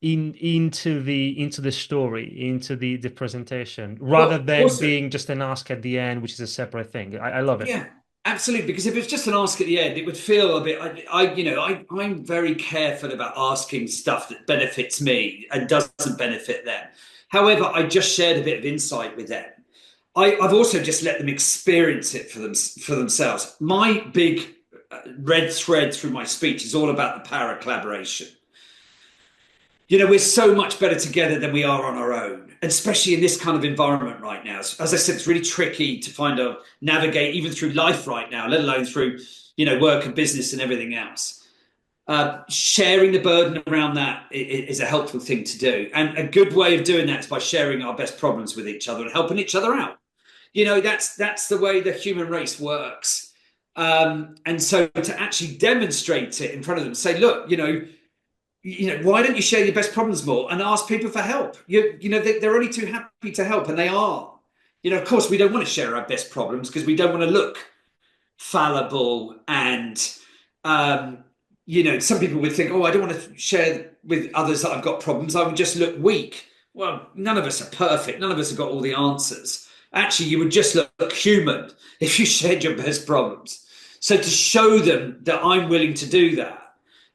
S3: into the story, into the presentation, rather than being just an ask at the end, which is a separate thing. I love it.
S1: Yeah, absolutely. Because if it's just an ask at the end, it would feel a bit. I'm very careful about asking stuff that benefits me and doesn't benefit them. However, I just shared a bit of insight with them. I've also just let them experience it for themselves. My big red thread through my speech is all about the power of collaboration. We're so much better together than we are on our own, especially in this kind of environment right now. As I said, it's really tricky to navigate even through life right now, let alone through, work and business and everything else. Sharing the burden around that is a helpful thing to do. And a good way of doing that is by sharing our best problems with each other and helping each other out. That's the way the human race works. And so to actually demonstrate it in front of them, say, look, why don't you share your best problems more and ask people for help? They're only too happy to help, and they are. Of course, we don't want to share our best problems because we don't want to look fallible. And, some people would think, oh, I don't want to share with others that I've got problems. I would just look weak. Well, none of us are perfect. None of us have got all the answers. Actually, you would just look human if you shared your best problems. So to show them that I'm willing to do that,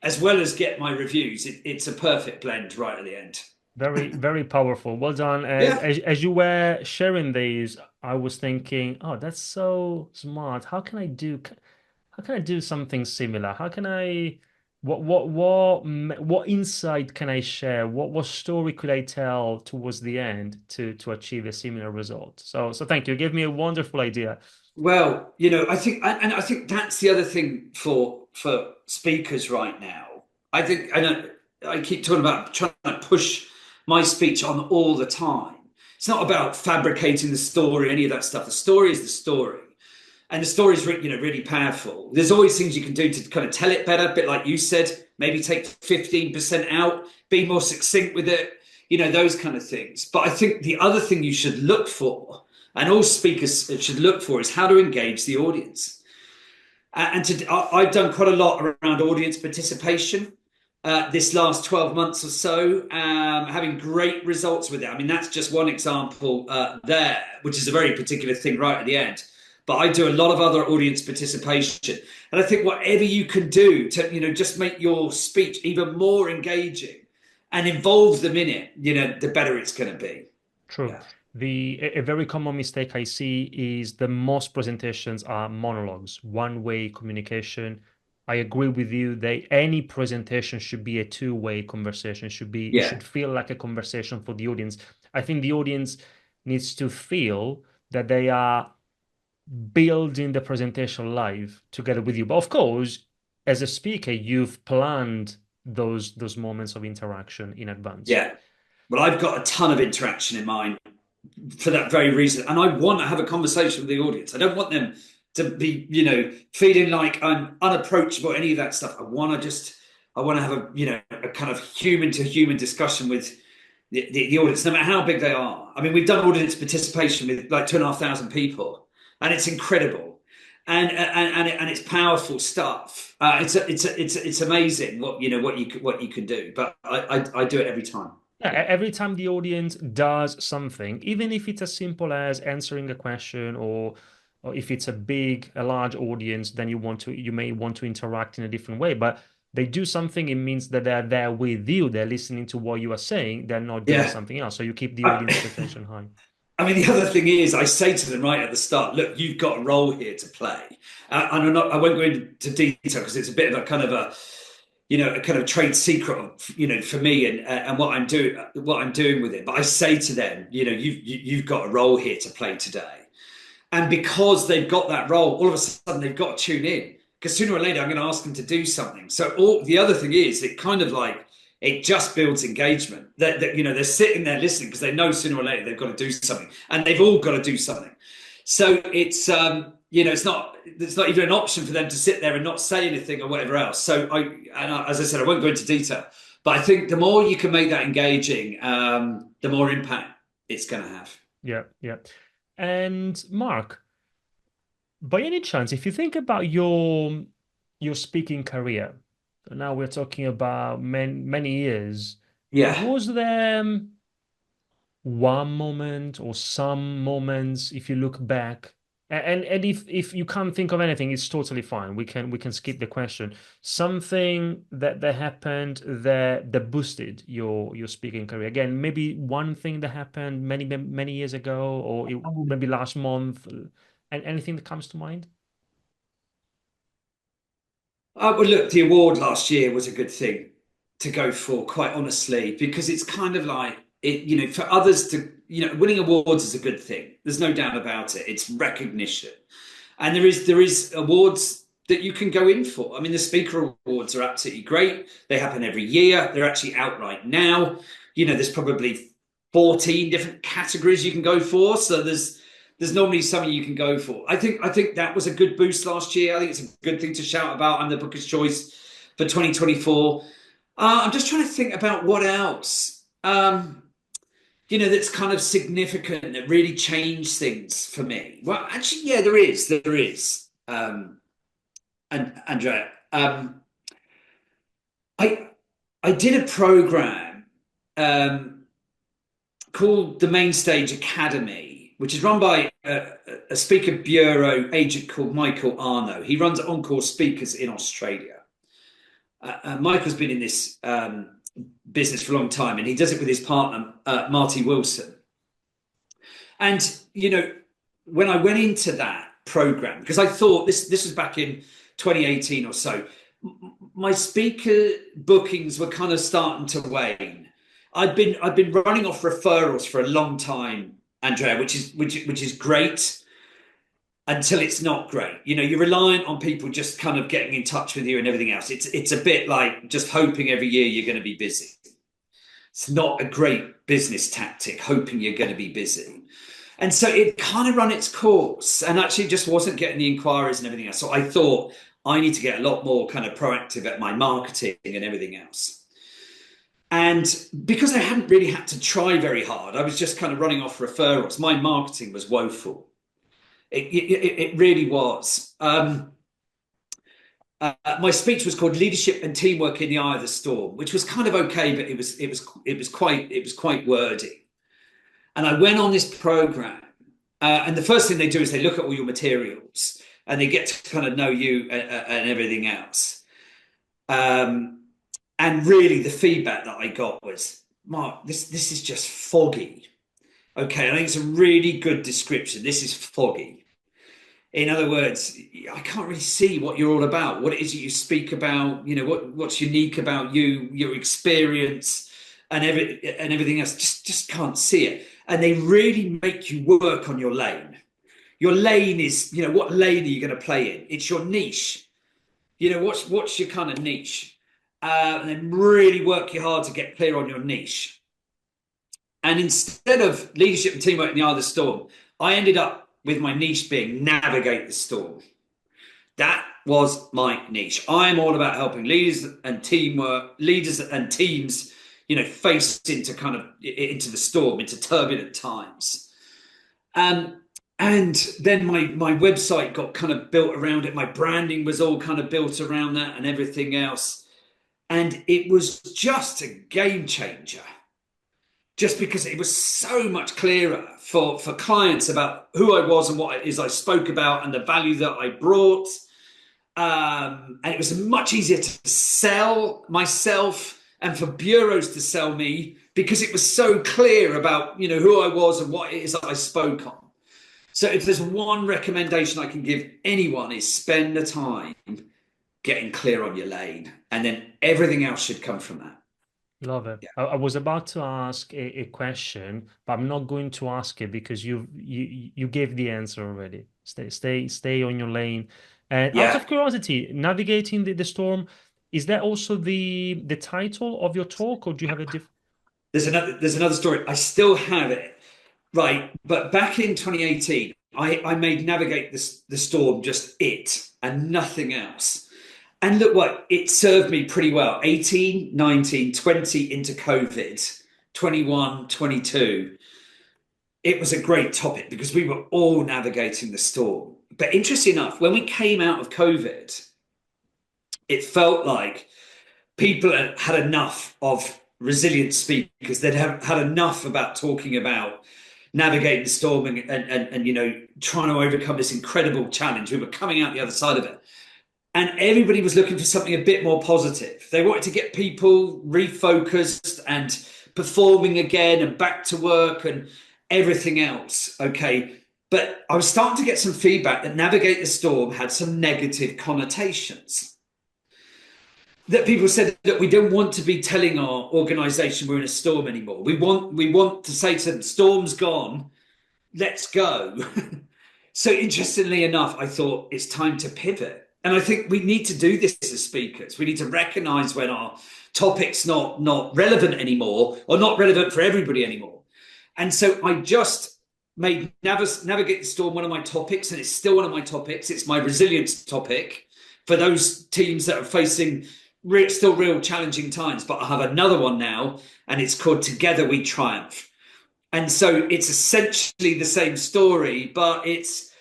S1: as well as get my reviews, it's a perfect blend right at the end.
S3: Very, very powerful. Well done.
S1: Yeah.
S3: As you were sharing these, I was thinking, oh, that's so smart. How can I do something similar? How can I, what insight can I share? What story could I tell towards the end to achieve a similar result? So thank you. You gave me a wonderful idea.
S1: Well, I think that's the other thing for speakers right now. I keep talking about trying to push my speech on all the time. It's not about fabricating the story, any of that stuff. The story is the story. and the story's really powerful. There's always things you can do to kind of tell it better, a bit like you said, maybe take 15% out, be more succinct with it, those kind of things. But I think the other thing you should look for, and all speakers should look for, is how to engage the audience. I've done quite a lot around audience participation this last 12 months or so, having great results with it. I mean, that's just one example there, which is a very particular thing right at the end. But I do a lot of other audience participation. And I think whatever you can do to, just make your speech even more engaging and involve them in it, the better it's going to be.
S3: True.
S1: Yeah.
S3: A very common mistake I see is the most presentations are monologues, one-way communication. I agree with you that any presentation should be a two-way conversation, it should feel like a conversation for the audience. I think the audience needs to feel that they are building the presentation live together with you. But of course, as a speaker, you've planned those moments of interaction in advance.
S1: Yeah. Well, I've got a ton of interaction in mind for that very reason. And I want to have a conversation with the audience. I don't want them to be, feeling like I'm unapproachable, any of that stuff. I want to have a kind of human to human discussion with the audience, no matter how big they are. I mean, we've done audience participation with like 2,500 people, and it's incredible. And it's powerful stuff. It's amazing what you can do. But I do it every time.
S3: Yeah, every time the audience does something, even if it's as simple as answering a question, or if it's a large audience, then you may want to interact in a different way. But they do something, it means that they're there with you, they're listening to what you are saying, they're not doing something else. So you keep the audience attention high. I
S1: mean, the other thing is, I say to them right at the start, look, you've got a role here to play. And I won't go into detail because it's a bit of a kind of a kind of trade secret, for me and what I'm doing with it. But I say to them, you've got a role here to play today. And because they've got that role, all of a sudden they've got to tune in, because sooner or later I'm going to ask them to do something. So the other thing is, it kind of like, it just builds engagement. That they're sitting there listening because they know sooner or later they've got to do something, and they've all got to do something. So it's it's not even an option for them to sit there and not say anything or whatever else. So as I said, I won't go into detail, but I think the more you can make that engaging, the more impact it's going to have.
S3: Yeah. And Mark, by any chance, if you think about your speaking career, now we're talking about many years.
S1: Yeah.
S3: Was there one moment or some moments, if you look back, and if you can't think of anything, it's totally fine. We can skip the question. Something that happened that boosted your speaking career. Again, maybe one thing that happened many years ago, or maybe last month, and anything that comes to mind.
S1: Well, look, the award last year was a good thing to go for, quite honestly, because it's kind of like it, for others to, winning awards is a good thing. There's no doubt about it. It's recognition. And there is awards that you can go in for. I mean, the speaker awards are absolutely great. They happen every year. They're actually out right now. There's probably 14 different categories you can go for. So there's normally something you can go for. I think that was a good boost last year. I think it's a good thing to shout about. I'm the Booker's Choice for 2024. I'm just trying to think about what else, that's kind of significant, that really changed things for me. Well, actually, yeah, there is. And Andrea, I did a program called the Main Stage Academy, which is run by a speaker bureau agent called Michael Arno. He runs Encore Speakers in Australia. Michael's been in this business for a long time, and he does it with his partner, Marty Wilson. And, when I went into that program, because I thought this was back in 2018 or so, my speaker bookings were kind of starting to wane. I've been running off referrals for a long time, Andrea, which is great until it's not great. You're reliant on people just kind of getting in touch with you and everything else. It's a bit like just hoping every year you're going to be busy. It's not a great business tactic, hoping you're going to be busy. And so it kind of run its course and actually just wasn't getting the inquiries and everything else. So I thought I need to get a lot more kind of proactive at my marketing and everything else. And because I hadn't really had to try very hard, I was just kind of running off referrals. My marketing was woeful. It really was. My speech was called "Leadership and Teamwork in the Eye of the Storm," which was kind of okay, but it was quite wordy. And I went on this program, and the first thing they do is they look at all your materials and they get to kind of know you and everything else. And really, the feedback that I got was, Mark, this is just foggy. Okay, I think it's a really good description. This is foggy. In other words, I can't really see what you're all about, what it is that you speak about, what's unique about you, your experience, and everything else. Just can't see it. And they really make you work on your lane. Your lane is, what lane are you going to play in? It's your niche. What's your kind of niche? And then really work you hard to get clear on your niche. And instead of leadership and teamwork in the eye of the storm, I ended up with my niche being navigate the storm. That was my niche. I'm all about helping leaders and teams, face into the storm, into turbulent times. And then my website got kind of built around it. My branding was all kind of built around that and everything else. And it was just a game changer. Just because it was so much clearer for clients about who I was and what it is I spoke about and the value that I brought. And it was much easier to sell myself and for bureaus to sell me because it was so clear about, who I was and what it is that I spoke on. So if there's one recommendation I can give anyone is spend the time getting clear on your lane, and then everything else should come from that.
S3: Love it.
S1: Yeah.
S3: I was about to ask a question, but I'm not going to ask it because you gave the answer already. Stay on your lane. And out of curiosity, navigating the storm, is that also the title of your talk, or do you have a different?
S1: There's another story. I still have it, right? But back in 2018, I made navigate the storm just it and nothing else. And look what, it served me pretty well. 18, 19, 20 into COVID, 21, 22. It was a great topic because we were all navigating the storm. But interesting enough, when we came out of COVID, it felt like people had enough of resilient speakers. They'd had enough about talking about navigating the storm and trying to overcome this incredible challenge. We were coming out the other side of it. And everybody was looking for something a bit more positive. They wanted to get people refocused and performing again and back to work and everything else. Okay. But I was starting to get some feedback that navigate the storm had some negative connotations. That people said that we don't want to be telling our organization we're in a storm anymore. We want to say to them, storm's gone, let's go. So interestingly enough, I thought it's time to pivot. And I think we need to do this as speakers. We need to recognize when our topic's not relevant anymore or not relevant for everybody anymore. And so I just made Navigate the Storm one of my topics, and it's still one of my topics. It's my resilience topic for those teams that are facing still real challenging times. But I have another one now, and it's called Together We Triumph. And so it's essentially the same story, but it's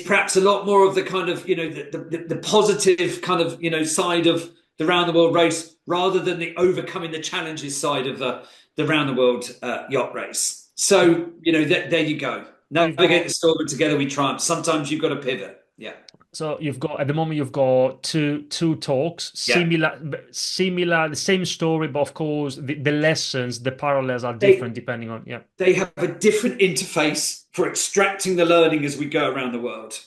S1: perhaps a lot more of the kind of, the positive kind of, side of the round the world race rather than the overcoming the challenges side of the round the world yacht race. So, there you go. Navigate the storm and Together We Triumph. Sometimes you've got to pivot. Yeah.
S3: So at the moment you've got two talks, similar, the same story, but of course the lessons, the parallels are different depending on,
S1: They have a different interface for extracting the learning as we go around the world.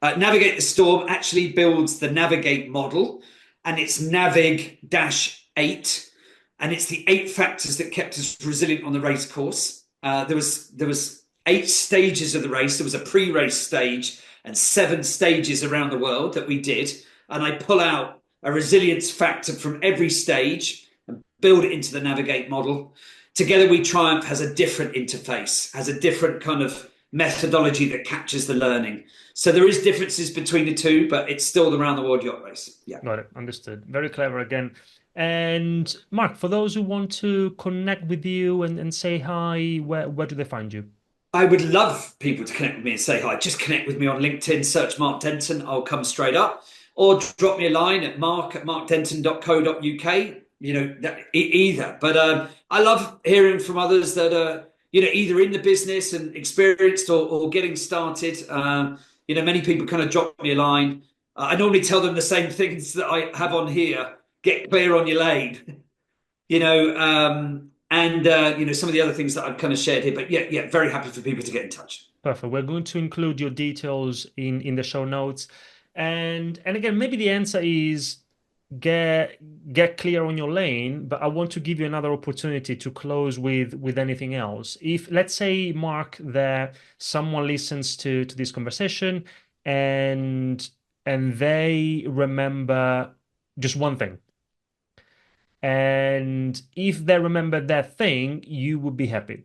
S1: Navigate the Storm actually builds the Navigate model, and it's Navig-8, and it's the 8 factors that kept us resilient on the race course. There was 8 stages of the race. There was a pre-race stage and 7 stages around the world that we did. And I pull out a resilience factor from every stage and build it into the Navigate model. Together We Triumph has a different interface, has a different kind of methodology that captures the learning. So there is differences between the two, but it's still the round the world yacht race. Yeah.
S3: Got it. Understood. Very clever again. And Mark, for those who want to connect with you and say hi, where do they find you?
S1: I would love people to connect with me and say hi. Just connect with me on LinkedIn, search Mark Denton, I'll come straight up. Or drop me a line at mark@markdenton.co.uk, either. But I love hearing from others that are, either in the business and experienced or getting started. Many people kind of drop me a line. I normally tell them the same things that I have on here. Get clear on your lane, some of the other things that I've kind of shared here. But yeah, very happy for people to get in touch.
S3: Perfect. We're going to include your details in the show notes. And again, maybe the answer is get clear on your lane, but I want to give you another opportunity to close with anything else. If, let's say, Mark, that someone listens to this conversation and they remember just one thing, and if they remember that thing, you would be happy.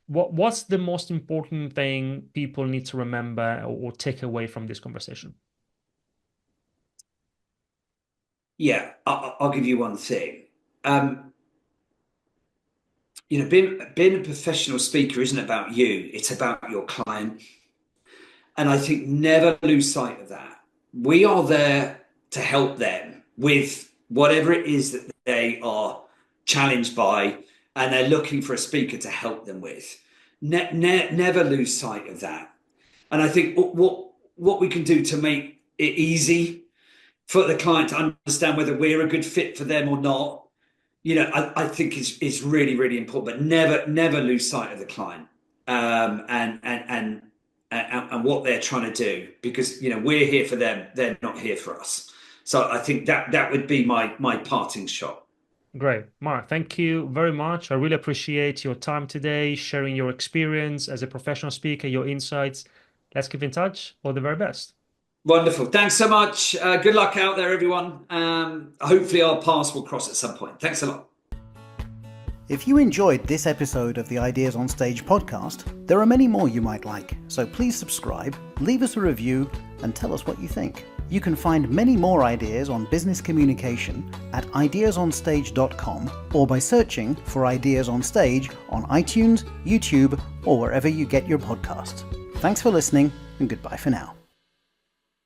S3: What's the most important thing people need to remember or take away from this conversation?
S1: Yeah, I'll give you one thing. Being a professional speaker isn't about you, it's about your client. And I think never lose sight of that. We are there to help them with whatever it is that they are challenged by, and they're looking for a speaker to help them with. Never lose sight of that. And I think what we can do to make it easy for the client to understand whether we're a good fit for them or not, I think is really, really important. But never lose sight of the client and what they're trying to do, because we're here for them, they're not here for us. So I think that would be my parting shot.
S3: Great. Mark, thank you very much. I really appreciate your time today, sharing your experience as a professional speaker, your insights. Let's keep in touch. All the very best.
S1: Wonderful. Thanks so much. Good luck out there, everyone. Hopefully our paths will cross at some point. Thanks a lot.
S2: If you enjoyed this episode of the Ideas on Stage podcast, there are many more you might like, so please subscribe, leave us a review, and tell us what you think. You can find many more ideas on business communication at ideasonstage.com or by searching for Ideas on Stage on iTunes, YouTube, or wherever you get your podcasts. Thanks for listening, and goodbye for now.